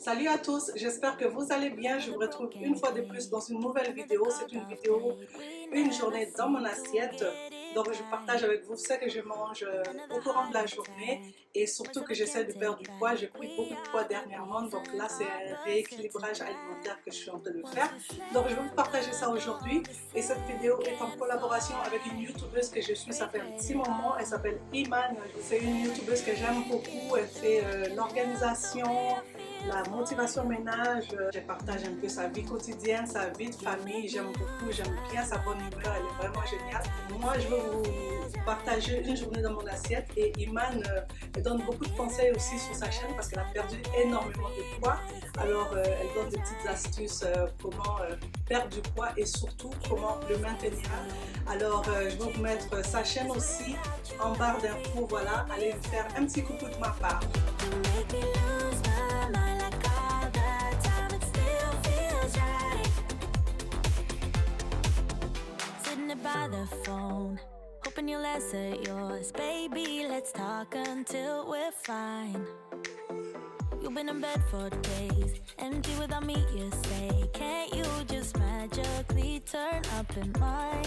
Salut à tous, j'espère que vous allez bien. Je vous retrouve une fois de plus dans une nouvelle vidéo. C'est une vidéo, une journée dans mon assiette. Donc je partage avec vous ce que je mange au courant de la journée et surtout que j'essaie de perdre du poids. J'ai pris beaucoup de poids dernièrement, donc là c'est un rééquilibrage alimentaire que je suis en train de faire. Donc je vais vous partager ça aujourd'hui et cette vidéo est en collaboration avec une youtubeuse que je suis, ça fait un petit moment. Elle s'appelle Iman, c'est une youtubeuse que j'aime beaucoup. Elle fait l'organisation, la motivation ménage, je partage un peu sa vie quotidienne, sa vie de famille, j'aime beaucoup, j'aime bien sa bonne humeur, elle est vraiment géniale. Moi, je vais vous partager une journée dans mon assiette et Iman donne beaucoup de conseils aussi sur sa chaîne parce qu'elle a perdu énormément de poids. Alors, elle donne des petites astuces comment perdre du poids et surtout comment le maintenir. Alors, je vais vous mettre sa chaîne aussi en barre d'infos, voilà, allez lui faire un petit coucou de ma part. By the phone, hoping you'll answer yours. Baby, let's talk until we're fine. You've been in bed for days, empty without me, you say. Can't you just magically turn up in mine?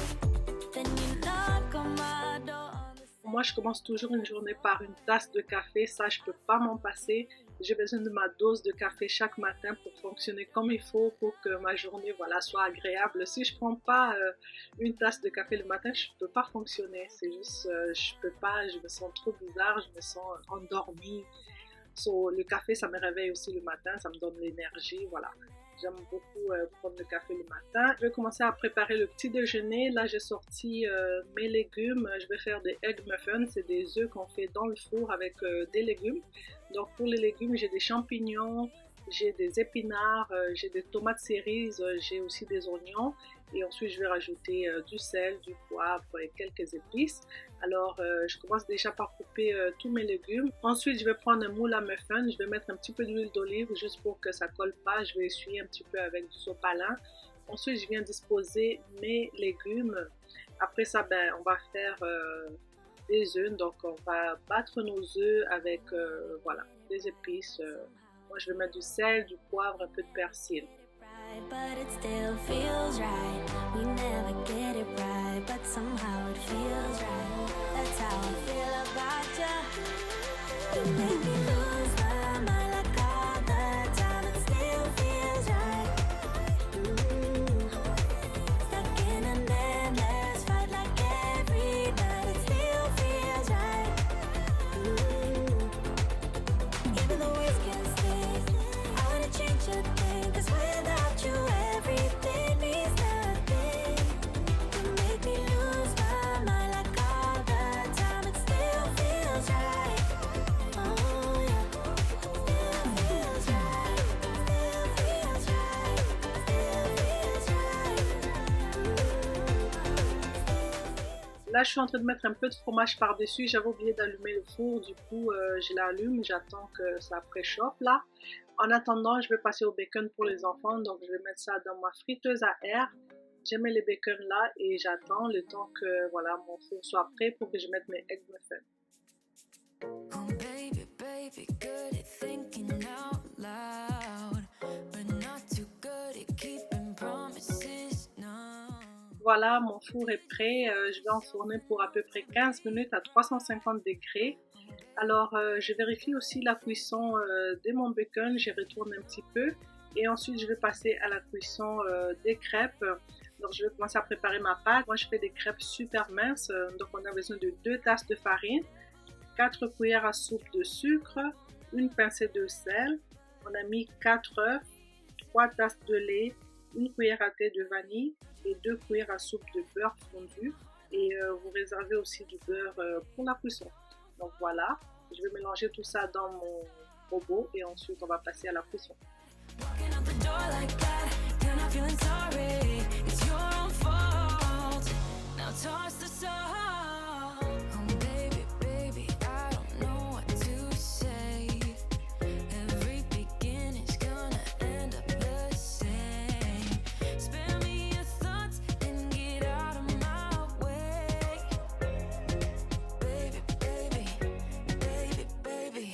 Then you knock on my door. Moi, je commence toujours une journée par une tasse de café, ça je peux pas m'en passer. J'ai besoin de ma dose de café chaque matin pour fonctionner comme il faut, pour que ma journée voilà, soit agréable. Si je prends pas une tasse de café le matin, je peux pas fonctionner. C'est juste, je peux pas, je me sens trop bizarre, je me sens endormie. So, le café, ça me réveille aussi le matin, ça me donne l'énergie, voilà. J'aime beaucoup prendre le café le matin. Je vais commencer à préparer le petit déjeuner. Là, j'ai sorti mes légumes. Je vais faire des egg muffins. C'est des œufs qu'on fait dans le four avec des légumes. Donc, pour les légumes, j'ai des champignons, j'ai des épinards, j'ai des tomates cerises, j'ai aussi des oignons. Et ensuite, je vais rajouter du sel, du poivre et quelques épices. Alors, je commence déjà par couper tous mes légumes. Ensuite, je vais prendre un moule à muffin. Je vais mettre un petit peu d'huile d'olive juste pour que ça colle pas. Je vais essuyer un petit peu avec du sopalin. Ensuite, je viens disposer mes légumes. Après ça, on va faire des œufs. Donc, on va battre nos œufs avec voilà, des épices. Moi, je vais mettre du sel, du poivre, un peu de persil. But it still feels right. We never get it right, but somehow it feels right. That's how I feel about you. You make me lose my mind like all the time. It still feels right. Stuck in an endless fight like every night. It still feels right. Even though we can stay, I wanna change a thing. 'Cause without you, everything means nothing. You make me lose my mind like all the time. It still feels right. Oh yeah, still feels right. Still feels right. Là, je suis en train de mettre un peu de fromage par-dessus. J'avais oublié d'allumer le four. Du coup, je l'allume. J'attends que ça préchauffe là. En attendant, je vais passer au bacon pour les enfants. Donc, je vais mettre ça dans ma friteuse à air. Je mets les bacon là et j'attends le temps que voilà, mon four soit prêt pour que je mette mes egg muffins. Oh baby, baby, good at thinking out loud, but not too good at keeping promises, no. Voilà, mon four est prêt. Je vais enfourner pour à peu près 15 minutes à 350 degrés. Alors, je vérifie aussi la cuisson de mon bacon. Je retourne un petit peu. Et ensuite, je vais passer à la cuisson des crêpes. Donc, je vais commencer à préparer ma pâte. Moi, je fais des crêpes super minces. Donc, on a besoin de 2 tasses de farine, 4 cuillères à soupe de sucre, une pincée de sel. On a mis 4 œufs, 3 tasses de lait, une cuillère à thé de vanille et 2 cuillères à soupe de beurre fondu. Et vous réservez aussi du beurre pour la cuisson. Donc voilà, je vais mélanger tout ça dans mon robot et ensuite on va passer à la cuisson.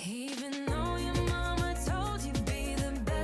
Even though your mama told you be the best.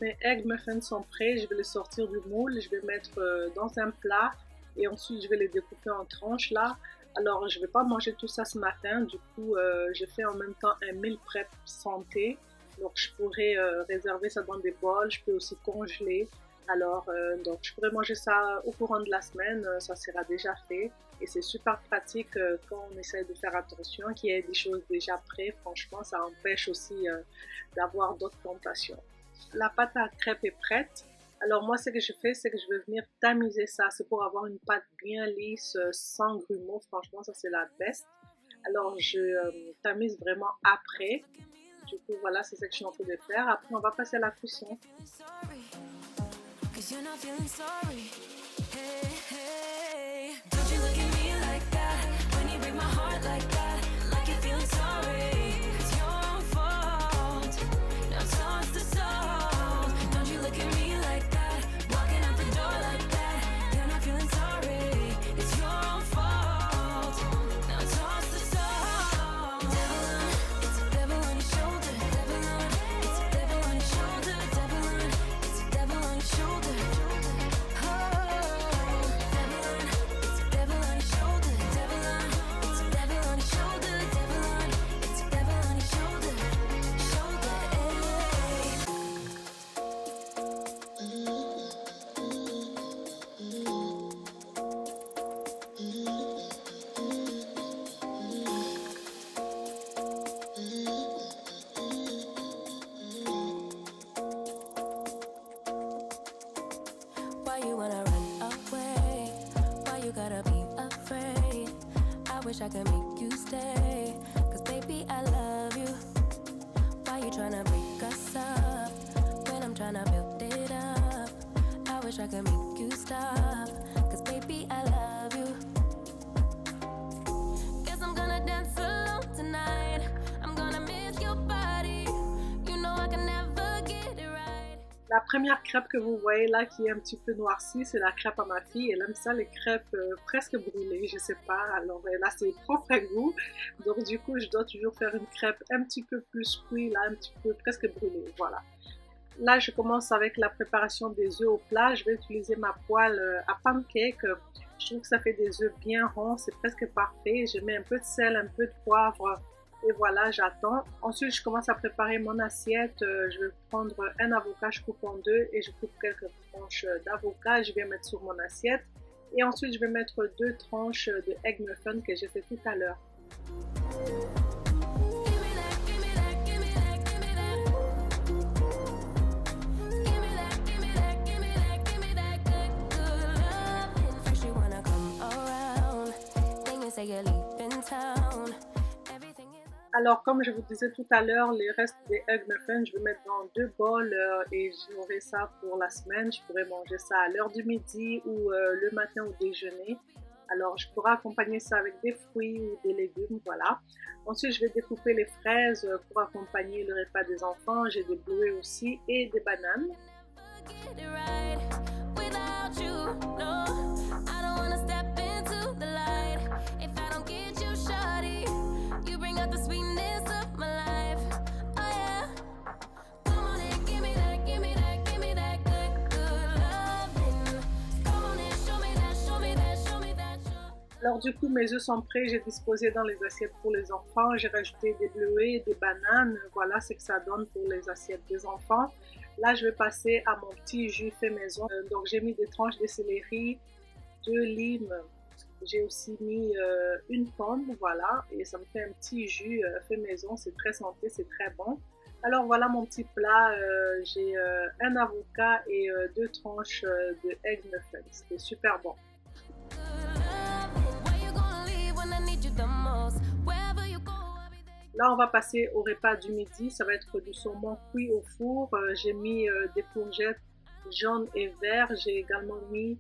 mes egg muffins sont prêts, je vais les sortir du moule, je vais mettre dans un plat et ensuite je vais les découper en tranches là. Alors je ne vais pas manger tout ça ce matin, du coup je fais en même temps un meal prep santé. Donc je pourrais réserver ça dans des bols, je peux aussi congeler. Alors donc je pourrais manger ça au courant de la semaine, ça sera déjà fait. Et c'est super pratique quand on essaie de faire attention qu'il y ait des choses déjà prêtes. Franchement, ça empêche aussi d'avoir d'autres tentations. La pâte à crêpes est prête. Alors moi, ce que je fais, c'est que je vais venir tamiser ça. C'est pour avoir une pâte bien lisse, sans grumeaux. Franchement, ça c'est la best. Alors je tamise vraiment après. Du coup, voilà, c'est ce que je suis en train de faire. Après, on va passer à la cuisson. I can make you stay, 'cause baby I love you. Why you tryna break us up, when I'm tryna build it up? I wish I could make you stop, 'cause baby I love you. Guess I'm gonna dance alone tonight, I'm gonna miss your body, you know I can never get it right. La première crêpe que vous voyez là qui est un petit peu noircie, c'est la crêpe à ma fille. Elle aime ça les crêpes presque brûlées, je sais pas. Alors elle a ses propres goûts. Donc du coup, je dois toujours faire une crêpe un petit peu plus cuite, là, un petit peu presque brûlée. Voilà. Là, je commence avec la préparation des œufs au plat. Je vais utiliser ma poêle à pancake. Je trouve que ça fait des œufs bien ronds, c'est presque parfait. Je mets un peu de sel, un peu de poivre. Et voilà, j'attends. Ensuite, je commence à préparer mon assiette. Je vais prendre un avocat, je coupe en deux et je coupe quelques tranches d'avocat. Je vais mettre sur mon assiette. Et ensuite, je vais mettre 2 tranches de egg muffin que j'ai fait tout à l'heure. Alors, comme je vous disais tout à l'heure, les restes des egg muffins, je vais mettre dans 2 bols et j'aurai ça pour la semaine. Je pourrais manger ça à l'heure du midi ou le matin au déjeuner. Alors, je pourrais accompagner ça avec des fruits ou des légumes, voilà. Ensuite, je vais découper les fraises pour accompagner le repas des enfants. J'ai des bleuets aussi et des bananes. Alors du coup, mes œufs sont prêts, j'ai disposé dans les assiettes pour les enfants, j'ai rajouté des bleuets, des bananes, voilà ce que ça donne pour les assiettes des enfants. Là, je vais passer à mon petit jus fait maison. Donc j'ai mis des tranches de céleri, 2 limes, j'ai aussi mis une pomme, voilà, et ça me fait un petit jus fait maison, c'est très santé, c'est très bon. Alors voilà mon petit plat, j'ai un avocat et 2 tranches de egg muffins, c'était super bon. Là, on va passer au repas du midi. Ça va être du saumon cuit au four. J'ai mis des courgettes jaunes et vertes. J'ai également mis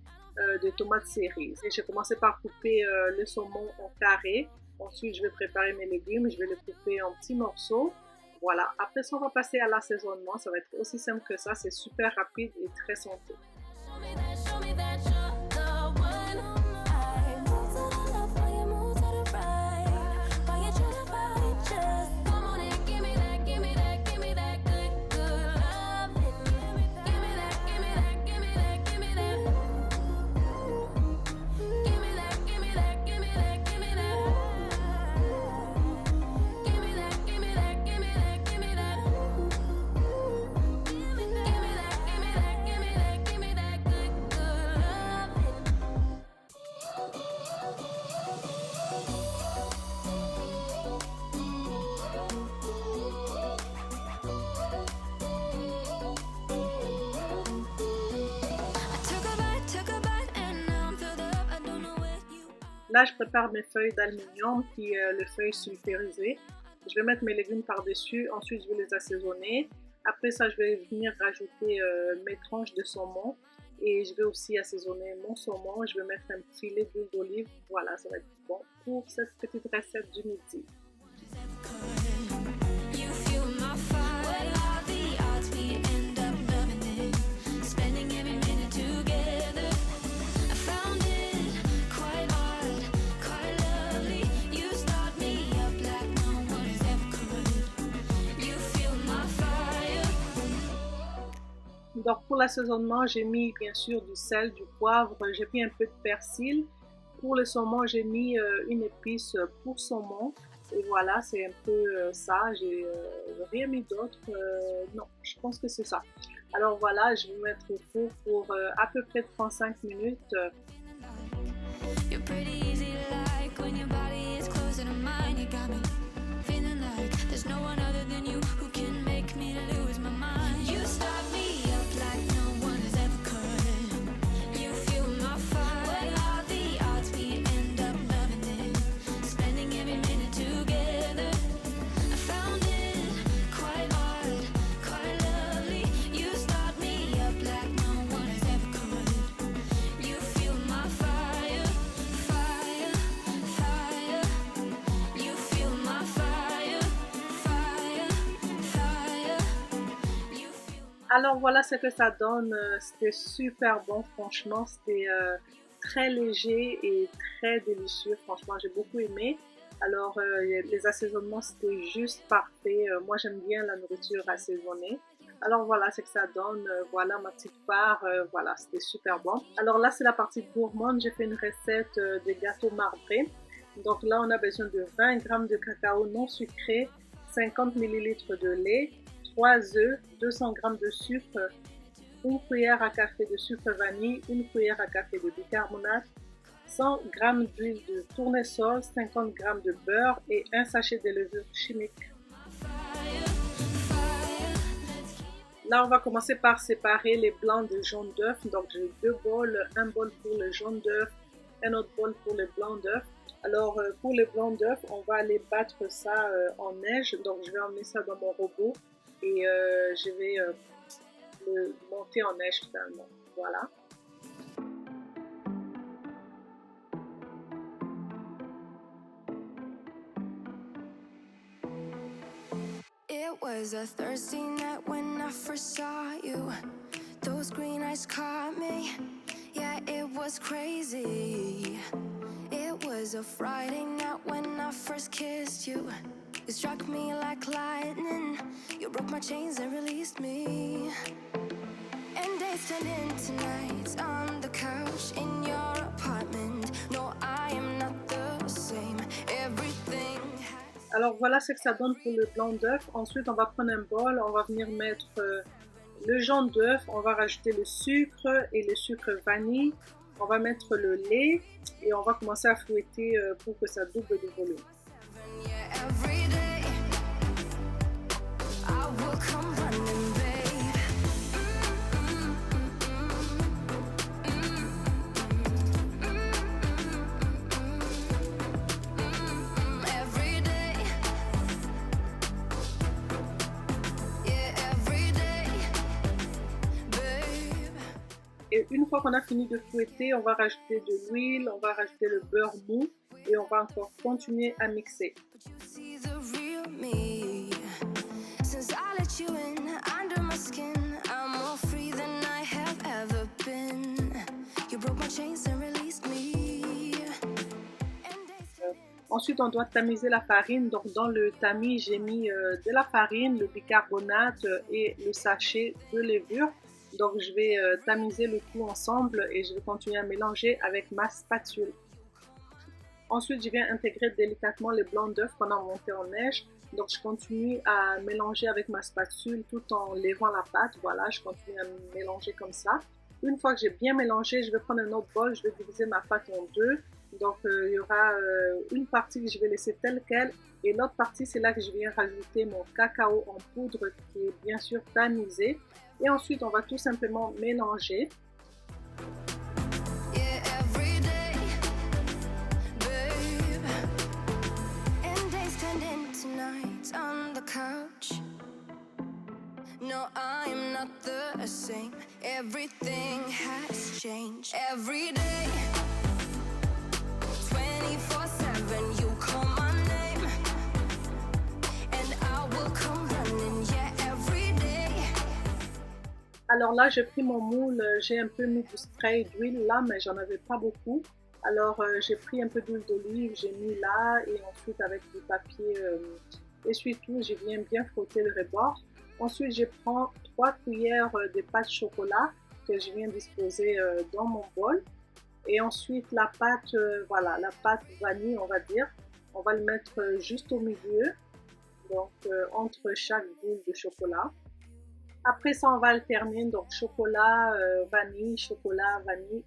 des tomates cerises. Et j'ai commencé par couper le saumon en carrés. Ensuite, je vais préparer mes légumes. Je vais les couper en petits morceaux. Voilà. Après ça, on va passer à l'assaisonnement. Ça va être aussi simple que ça. C'est super rapide et très santé. Là, je prépare mes feuilles d'aluminium, qui est les feuilles sulfurisées. Je vais mettre mes légumes par-dessus, ensuite je vais les assaisonner. Après ça, je vais venir rajouter mes tranches de saumon et je vais aussi assaisonner mon saumon. Je vais mettre un filet d'huile d'olive. Voilà, ça va être bon pour cette petite recette du midi. You fuel my fire. What are the odds we end up loving it? Spending every minute together. I found it quite odd, quite lovely. You start me up like no one has ever could. You fuel my fire. Donc pour l'assaisonnement, j'ai mis bien sûr du sel, du poivre, j'ai mis un peu de persil. Pour le saumon, j'ai mis une épice pour saumon. Et voilà, c'est un peu ça. J'ai rien mis d'autre. Non, je pense que c'est ça. Alors voilà, je vais mettre au four pour à peu près 35 minutes. You're pretty easy like when your body is closer to mine. You got me feeling like there's no one other than you who can make me lose my mind. You start me up like no one has ever could. You fuel my fire. What are the odds we end up loving it? Spending every minute together. I found it quite odd, quite lovely. You start me up like no one has ever could. You fuel my fire, fire, fire. You fuel my fire, fire, fire. You fuel. Alors voilà ce que ça donne. C'était super bon, franchement. C'était très léger et très délicieux. Franchement, j'ai beaucoup aimé. Alors les assaisonnements, c'était juste parfait. Moi, j'aime bien la nourriture assaisonnée. Alors voilà ce que ça donne. Voilà ma petite part. Voilà, c'était super bon. Alors là, c'est la partie gourmande. J'ai fait une recette de gâteau marbré. Donc là, on a besoin de 20 g de cacao non sucré, 50 ml de lait, 3 œufs, 200 g de sucre, une cuillère à café de sucre vanille, une cuillère à café de bicarbonate, 100 g d'huile de tournesol, 50 g de beurre et un sachet de levure chimique. Là, on va commencer par séparer les blancs de jaune d'œuf. Donc, j'ai 2 bols, un bol pour le jaune d'œuf, un autre bol pour le blanc d'œuf. Alors, pour le blanc d'œuf, on va aller battre ça en neige. Donc, je vais emmener ça dans mon robot et je vais le monter en neige finalement. Voilà. It was a Thursday night when I first saw you. Those green eyes caught me. Yeah, it was crazy. It was a Friday night when I first kissed you. You struck me like lightning. You broke my chains and released me. And days turned into nights on the couch in your apartment. No, I am not the same. Everything has... Alors voilà ce que ça donne pour le blanc d'œuf. Ensuite, on va prendre un bol, on va venir mettre le jaune d'œuf, on va rajouter le sucre et le sucre vanille. On va mettre le lait et on va commencer à fouetter pour que ça double de volume. Yeah, every day I will come running, babe. Every day. Yeah, every day, babe. Et une fois qu'on a fini de fouetter, on va rajouter de l'huile, on va rajouter le beurre mou et on va encore continuer à mixer. See the real me. Since I let you in under my skin, I'm more free than I have ever been. You broke my chains and released me. And days Ensuite, on doit tamiser la farine. Donc, dans le tamis, j'ai mis de la farine, le bicarbonate et le sachet de levure. Donc, je vais tamiser le tout ensemble et je vais continuer à mélanger avec ma spatule. Ensuite, je viens intégrer délicatement les blancs d'œufs pendant monter en neige. Donc, je continue à mélanger avec ma spatule tout en levant la pâte. Voilà, je continue à mélanger comme ça. Une fois que j'ai bien mélangé, je vais prendre un autre bol. Je vais diviser ma pâte en deux. Donc, il y aura une partie que je vais laisser telle qu'elle. Et l'autre partie, c'est là que je viens rajouter mon cacao en poudre qui est bien sûr tamisé. Et ensuite, on va tout simplement mélanger. Yeah, every day, babe. nights on the couch. No, I'm not the same. Everything has changed. Every day, 24/7, you call my name, and I will come running, yeah, every day. Alors là, j'ai pris mon moule, j'ai un peu mis du spray d'huile là, mais j'en avais pas beaucoup. Alors j'ai pris un peu d'huile d'olive, j'ai mis là, et ensuite avec du papier essuie-tout, je viens bien frotter le rebord. Ensuite, je prends 3 cuillères de pâte chocolat que je viens disposer dans mon bol. Et ensuite, la pâte, voilà, la pâte vanille, on va dire, on va le mettre juste au milieu, donc entre chaque boule de chocolat. Après ça, on va alterner, donc chocolat, vanille,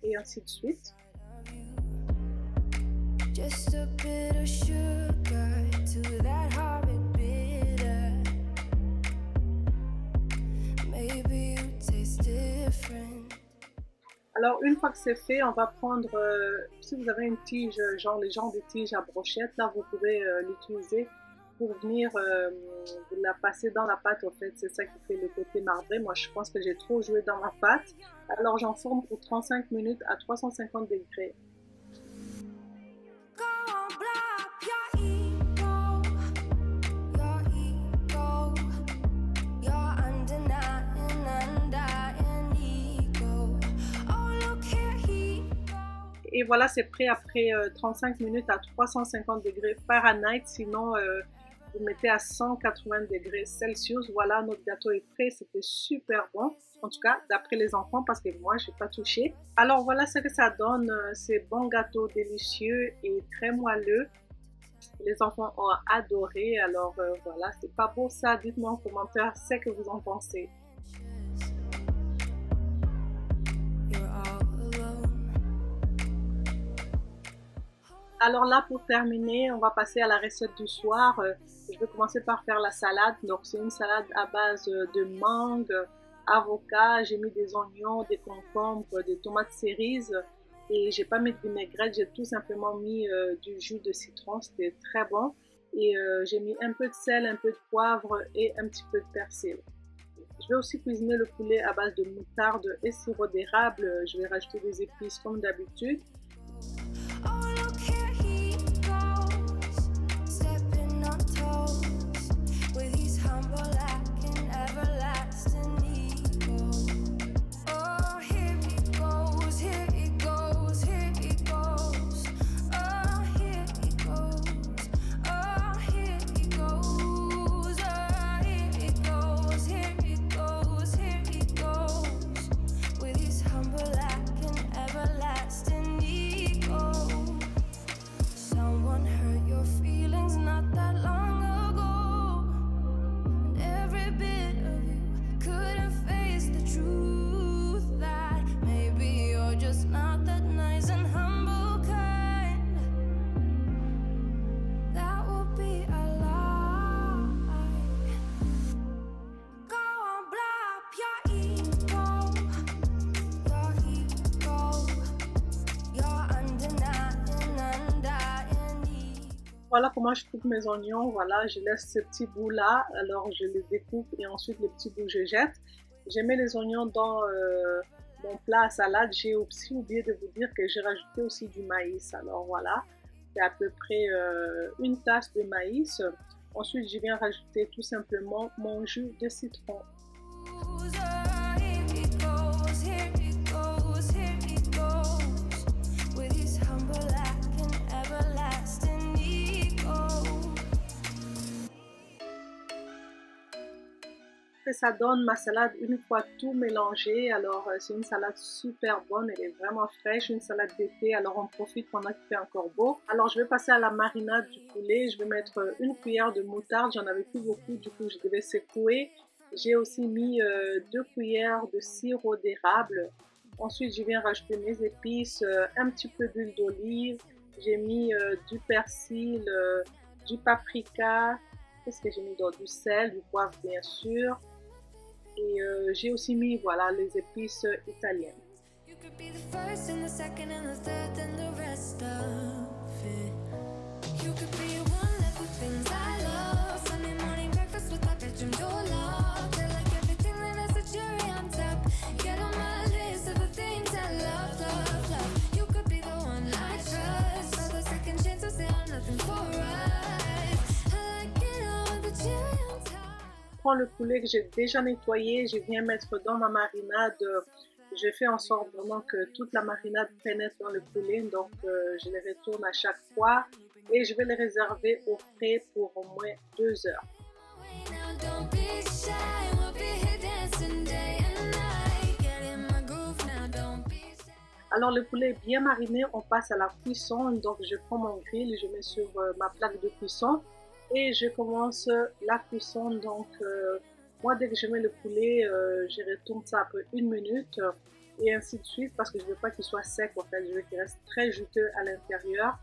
et ainsi de suite. Just a bit of sugar to that horrid bitter. Maybe you taste different. Alors, une fois que c'est fait, on va prendre, si vous avez une tige, genre les genres de tiges à brochette, là, vous pouvez l'utiliser pour venir la passer dans la pâte, en fait. C'est ça qui fait le côté marbré. Moi, je pense que j'ai trop joué dans ma pâte. Alors, j'enfourne pour 35 minutes à 350 degrés. Et voilà, c'est prêt après 35 minutes à 350 degrés Fahrenheit. Sinon, vous mettez à 180 degrés Celsius. Voilà, notre gâteau est prêt. C'était super bon. En tout cas, d'après les enfants, parce que moi, je n'ai pas touché. Alors, voilà ce que ça donne. C'est bon gâteau délicieux et très moelleux. Les enfants ont adoré. Alors, voilà, c'est pas beau ça? Dites-moi en commentaire ce que vous en pensez. Alors là, pour terminer, on va passer à la recette du soir. Je vais commencer par faire la salade. Donc, c'est une salade à base de mangue, avocat. J'ai mis des oignons, des concombres, des tomates cerises. Et j'ai pas mis de vinaigrette, j'ai tout simplement mis du jus de citron. C'était très bon. Et j'ai mis un peu de sel, un peu de poivre et un petit peu de persil. Je vais aussi cuisiner le poulet à base de moutarde et sirop d'érable. Je vais rajouter des épices comme d'habitude. Voilà comment je coupe mes oignons. Voilà, je laisse ces petits bouts là. Alors je les découpe et ensuite les petits bouts je jette. Je mets les oignons dans mon plat à salade. J'ai aussi oublié de vous dire que j'ai rajouté aussi du maïs. Alors voilà, c'est à peu près une tasse de maïs. Ensuite, je viens rajouter tout simplement mon jus de citron. Ça donne ma salade une fois tout mélangé. Alors c'est une salade super bonne, elle est vraiment fraîche, une salade d'été, alors on profite pendant qu'il fait encore beau. Alors je vais passer à la marinade du poulet. Je vais mettre une cuillère de moutarde, j'en avais plus beaucoup, du coup je devais secouer. J'ai aussi mis 2 cuillères de sirop d'érable. Ensuite je viens rajouter mes épices, un petit peu d'huile d'olive, j'ai mis du persil, du paprika, qu'est-ce que j'ai mis d'autre, du sel, du poivre bien sûr. Et j'ai aussi mis, voilà, les épices italiennes. You could be the first and the second and the third and the rest of it. You could be one of the things I love. prends le poulet que j'ai déjà nettoyé, je viens mettre dans ma marinade. Je fais en sorte vraiment que toute la marinade pénètre dans le poulet, donc je les retourne à chaque fois et je vais les réserver au frais pour au moins 2 heures. Alors le poulet est bien mariné, on passe à la cuisson, donc je prends mon grill, je mets sur ma plaque de cuisson et je commence la cuisson. Donc moi dès que je mets le poulet, je retourne ça après 1 minute et ainsi de suite parce que je ne veux pas qu'il soit sec en fait, je veux qu'il reste très juteux à l'intérieur.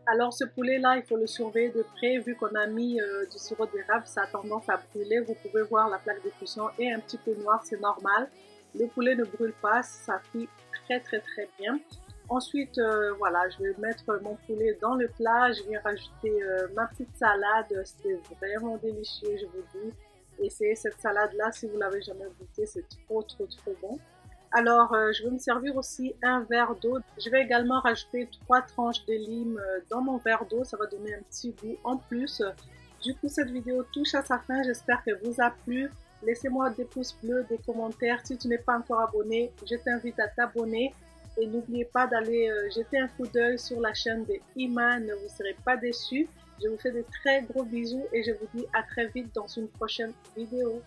Alors ce poulet-là, il faut le surveiller de près, vu qu'on a mis du sirop d'érable, ça a tendance à brûler. Vous pouvez voir la plaque de cuisson est un petit peu noire, c'est normal. Le poulet ne brûle pas, ça cuit très bien. Ensuite, voilà, je vais mettre mon poulet dans le plat, je viens rajouter ma petite salade, c'était vraiment délicieux, je vous dis. Essayez cette salade-là, si vous ne l'avez jamais goûtée, c'est trop bon. Alors, je vais me servir aussi un verre d'eau. Je vais également rajouter 3 tranches de lime dans mon verre d'eau. Ça va donner un petit goût en plus. Du coup, cette vidéo touche à sa fin. J'espère qu'elle vous a plu. Laissez-moi des pouces bleus, des commentaires. Si tu n'es pas encore abonné, je t'invite à t'abonner. Et n'oubliez pas d'aller jeter un coup d'œil sur la chaîne de Iman. Vous ne serez pas déçus. Je vous fais de très gros bisous et je vous dis à très vite dans une prochaine vidéo.